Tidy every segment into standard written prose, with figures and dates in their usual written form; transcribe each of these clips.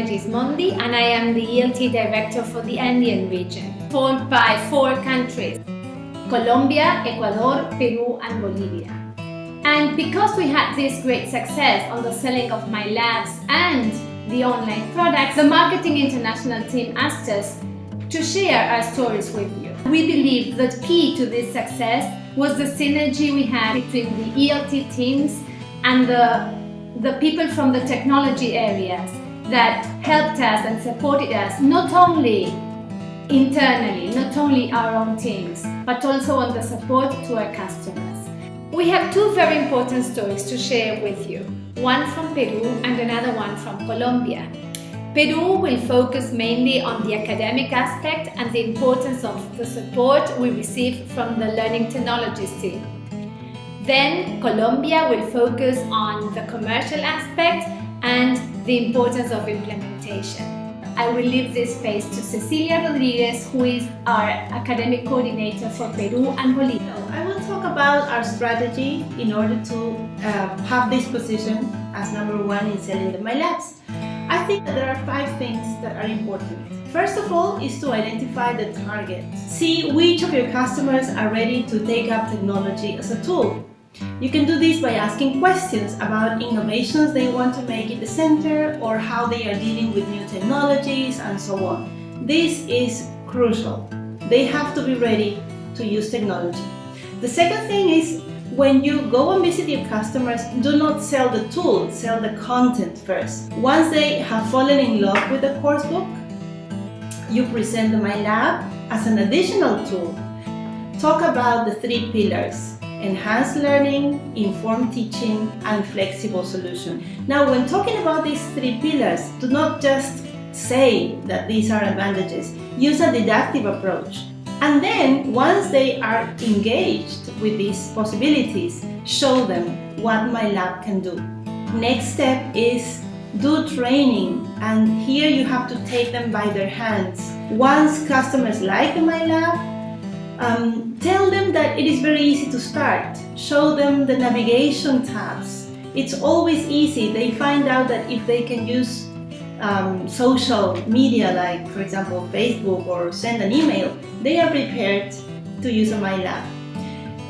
name is Mondi and I am the ELT Director for the Andean region, formed by 4 countries: Colombia, Ecuador, Peru and Bolivia. And because we had this great success on the selling of my labs and the online products, the Marketing International team asked us to share our stories with you. We believe that key to this success was the synergy we had between the ELT teams and the people from the technology areas that helped us and supported us, not only internally, not only our own teams, but also on the support to our customers. We have 2 very important stories to share with you, one from Peru and another one from Colombia. Peru will focus mainly on the academic aspect and the importance of the support we receive from the Learning Technologies team. Then Colombia will focus on the commercial aspect and the importance of implementation. I will leave this space to Cecilia Rodriguez, who is our academic coordinator for Peru and Bolivia. I will talk about our strategy in order to have this position as number 1 in selling the My Labs. I think that there are 5 things that are important. First of all is to identify the target. See which of your customers are ready to take up technology as a tool. You can do this by asking questions about innovations they want to make in the center or how they are dealing with new technologies and so on. This is crucial. They have to be ready to use technology. The second thing is, when you go and visit your customers, do not sell the tool, sell the content first. Once they have fallen in love with the course book, you present the My Lab as an additional tool. Talk about the 3 pillars: enhanced learning, informed teaching, and flexible solution. Now, when talking about these 3 pillars, do not just say that these are advantages. Use a deductive approach. And then, once they are engaged with these possibilities, show them what My Lab can do. Next step is do training, and here you have to take them by their hands. Once customers like the My Lab, tell them that it is very easy to start. Show them the navigation tabs. It's always easy. They find out that if they can use social media, like for example Facebook, or send an email, they are prepared to use a My Lab.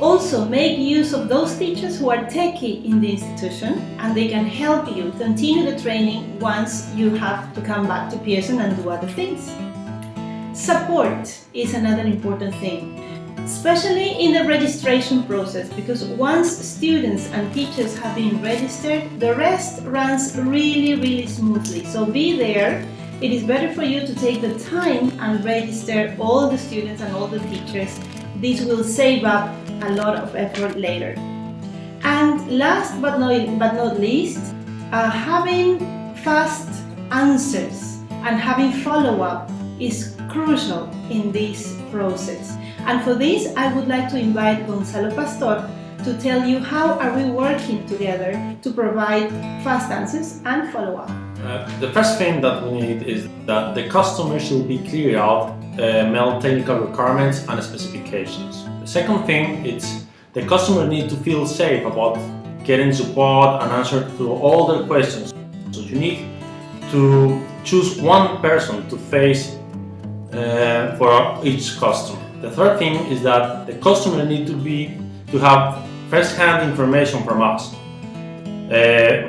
Also, make use of those teachers who are techie in the institution, and they can help you continue the training once you have to come back to Pearson and do other things. Support is another important thing, especially in the registration process, because once students and teachers have been registered, the rest runs really smoothly. So be there. It is better for you to take the time and register all the students and all the teachers. This will save up a lot of effort later. And last but not least, having fast answers and having follow-up is crucial in this process. And for this, I would like to invite Gonzalo Pastor to tell you how are we working together to provide fast answers and follow-up. The first thing that we need is that the customer should be clear out mail technical requirements and specifications. The second thing is the customer need to feel safe about getting support and answer to all their questions. So you need to choose one person to face for each customer. The third thing is that the customer need to have first-hand information from us,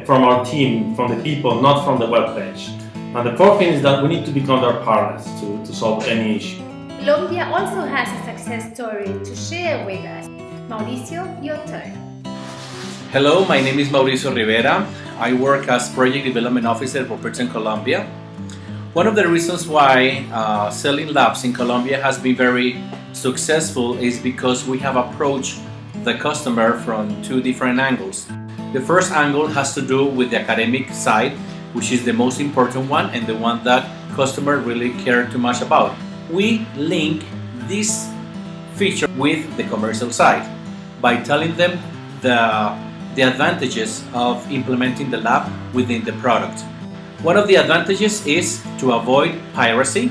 from our team, from the people, not from the web page. And the fourth thing is that we need to become their partners to solve any issue. Colombia also has a success story to share with us. Mauricio, your turn. Hello, my name is Mauricio Rivera. I work as Project Development Officer for Pearson Colombia. One of the reasons why selling labs in Colombia has been very successful is because we have approached the customer from 2 different angles. The first angle has to do with the academic side, which is the most important one and the one that customer really care too much about. We link this feature with the commercial side by telling them the advantages of implementing the lab within the product. One of the advantages is to avoid piracy.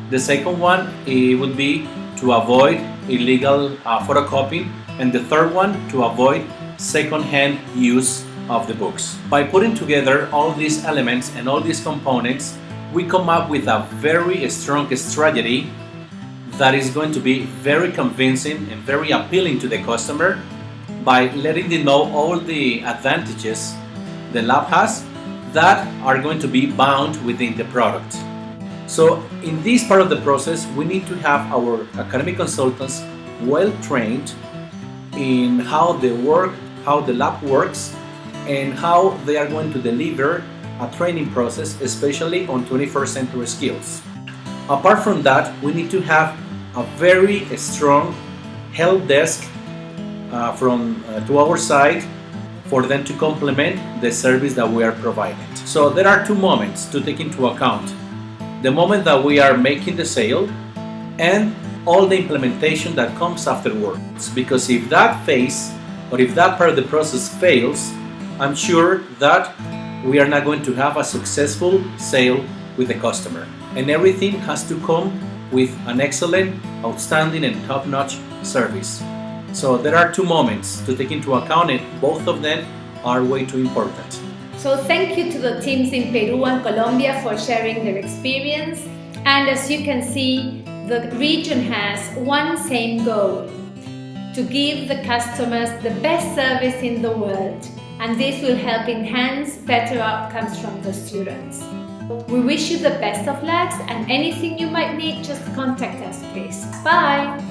The second one would be to avoid illegal photocopying, and the third one to avoid second-hand use of the books. By putting together all these elements and all these components, we come up with a very strong strategy that is going to be very convincing and very appealing to the customer by letting them know all the advantages the lab has that are going to be bound within the product. So in this part of the process, we need to have our academic consultants well trained in how they work, how the lab works, and how they are going to deliver a training process, especially on 21st century skills. Apart from that, we need to have a very strong help desk to our side for them to complement the service that we are providing. So there are two moments to take into account. The moment that we are making the sale and all the implementation that comes afterwards. Because if that phase or if that part of the process fails, I'm sure that we are not going to have a successful sale with the customer. And everything has to come with an excellent, outstanding and top-notch service. So there are two moments to take into account and both of them are way too important. So thank you to the teams in Peru and Colombia for sharing their experience. And as you can see, the region has one same goal: to give the customers the best service in the world. And this will help enhance better outcomes from the students. We wish you the best of luck, and anything you might need, just contact us, please. Bye!